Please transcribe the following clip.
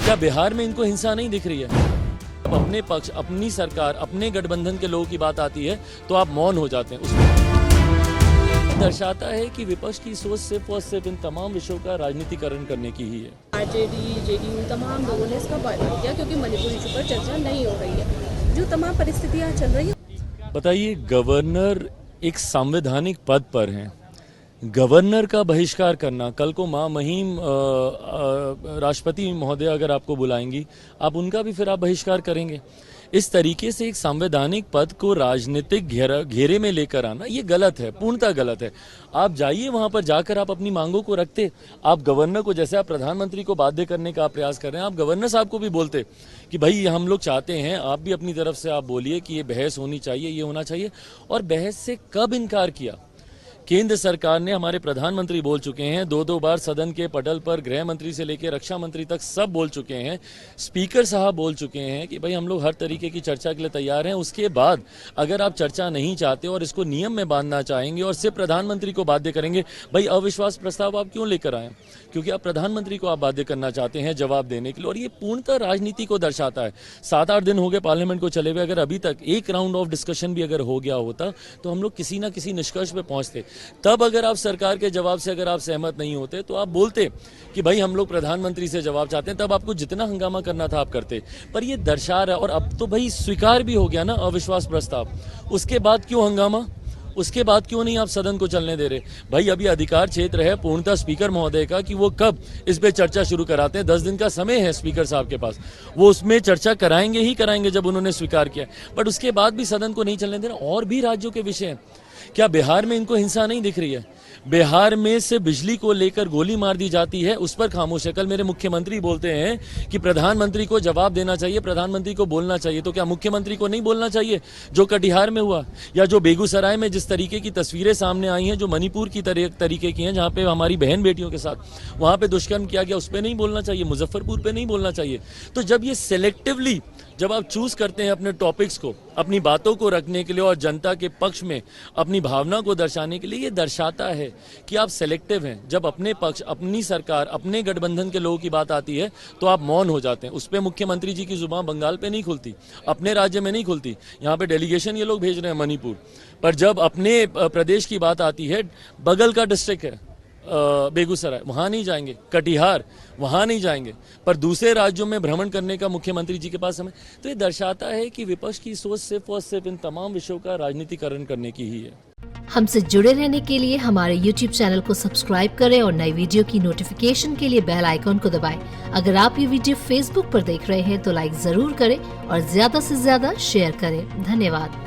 क्या बिहार में इनको हिंसा नहीं दिख रही है? अब अपने पक्ष, अपनी सरकार, अपने गठबंधन के लोगों की बात आती है तो आप मौन हो जाते हैं। उसमें दर्शाता है कि विपक्ष की सोच सिर्फ और सिर्फ इन तमाम विषयों का राजनीतिकरण करने की ही है। आरजेडी, जेडीयू तमाम लोगों ने इसका बायकॉट किया क्योंकि मणिपुर इशू पर चर्चा नहीं हो रही है। जो तमाम परिस्थितियां चल रही है। बताइए, गवर्नर एक संवैधानिक पद पर हैं। गवर्नर का बहिष्कार करना, कल को मां महिम राष्ट्रपति महोदय अगर आपको बुलाएंगी, आप उनका भी फिर आप बहिष्कार करेंगे। इस तरीके से एक संवैधानिक पद को राजनीतिक घेरे में लेकर आना, ये गलत है, पूर्णतः गलत है। आप जाइए वहां पर, जाकर आप अपनी मांगों को रखते। आप गवर्नर को, जैसे आप प्रधानमंत्री को बाध्य करने का प्रयास कर रहे हैं, आप गवर्नर साहब को भी बोलते कि भाई हम लोग चाहते हैं, आप भी अपनी तरफ से आप बोलिए कि ये बहस होनी चाहिए, ये होना चाहिए। और बहस से कब इनकार किया? केंद्र सरकार ने, हमारे प्रधानमंत्री बोल चुके हैं, दो बार सदन के पटल पर गृह मंत्री से लेकर रक्षा मंत्री तक सब बोल चुके हैं। स्पीकर साहब बोल चुके हैं कि भाई हम लोग हर तरीके की चर्चा के लिए तैयार हैं। उसके बाद अगर आप चर्चा नहीं चाहते और इसको नियम में बांधना चाहेंगे और सिर्फ प्रधानमंत्री को बाध्य करेंगे, भाई अविश्वास प्रस्ताव आप क्यों लेकर आए? क्योंकि आप प्रधानमंत्री को आप बाध्य करना चाहते हैं जवाब देने के लिए, और ये पूर्णतः राजनीति को दर्शाता है। 7-8 दिन हो गए पार्लियामेंट को चले हुए, अगर अभी तक एक राउंड ऑफ डिस्कशन भी अगर हो गया होता तो हम लोग किसी ना किसी निष्कर्ष पे पहुंचते। तब अगर आप सरकार के जवाब से अगर आप सहमत नहीं होते तो आप बोलते कि भाई हम लोग प्रधानमंत्री से जवाब चाहते हैं, तब आपको जितना हंगामा करना था आप करते। पर ये दर्शा रहा है, और अब तो भाई स्वीकार भी हो गया ना अविश्वास प्रस्ताव, उसके बाद क्यों हंगामा? उसके बाद क्यों नहीं आप सदन को चलने दे रहे? भाई अभी अधिकार क्षेत्र है पूर्णतः स्पीकर महोदय का कि वो कब इस पे चर्चा शुरू कराते हैं। 10 दिन का समय है स्पीकर साहब के पास, वो उसमें चर्चा कराएंगे ही कराएंगे जब उन्होंने स्वीकार किया। बट उसके बाद भी सदन को नहीं चलने दे रहा। और भी राज्यों के विषय हैं। क्या बिहार में इनको हिंसा नहीं दिख रही है? बिहार में से बिजली को लेकर गोली मार दी जाती है, उस पर खामोश है। कल मेरे मुख्यमंत्री बोलते हैं कि प्रधानमंत्री को जवाब देना चाहिए, प्रधानमंत्री को बोलना चाहिए। तो क्या मुख्यमंत्री को नहीं बोलना चाहिए जो कटिहार में हुआ, या जो बेगूसराय में जिस तरीके की तस्वीरें सामने आई हैं, जो मणिपुर की तरीके की हैं, जहां पे हमारी बहन बेटियों के साथ वहां पे दुष्कर्म किया गया, उस पर नहीं बोलना चाहिए? मुजफ्फरपुर पे नहीं बोलना चाहिए? तो जब ये सिलेक्टिवली जब आप चूज करते हैं अपने टॉपिक्स को, अपनी बातों को रखने के लिए और जनता के पक्ष में अपनी भावना को दर्शाने के लिए, ये दर्शाता है कि आप सेलेक्टिव हैं। जब अपने पक्ष, अपनी सरकार, अपने गठबंधन के लोगों की बात आती है तो आप मौन हो जाते हैं। उस पर मुख्यमंत्री जी की जुबान बंगाल पे नहीं खुलती, अपने राज्य में नहीं खुलती। यहाँ पे डेलीगेशन ये लोग भेज रहे हैं मणिपुर, पर जब अपने प्रदेश की बात आती है, बगल का डिस्ट्रिक्ट है बेगूसराय, वहां नहीं जाएंगे। कटिहार, वहां नहीं जाएंगे। पर दूसरे राज्यों में भ्रमण करने का मुख्यमंत्री जी के पास समय। तो ये दर्शाता है कि विपक्ष की सोच सिर्फ और सिर्फ इन तमाम विषयों का राजनीतिकरण करने की ही है। हमसे जुड़े रहने के लिए हमारे YouTube चैनल को सब्सक्राइब करें और नई वीडियो की नोटिफिकेशन के लिए बेल आइकॉन को दबाएं। अगर आप ये वीडियो Facebook पर देख रहे हैं तो लाइक जरूर करें और ज्यादा से ज्यादा शेयर करें। धन्यवाद।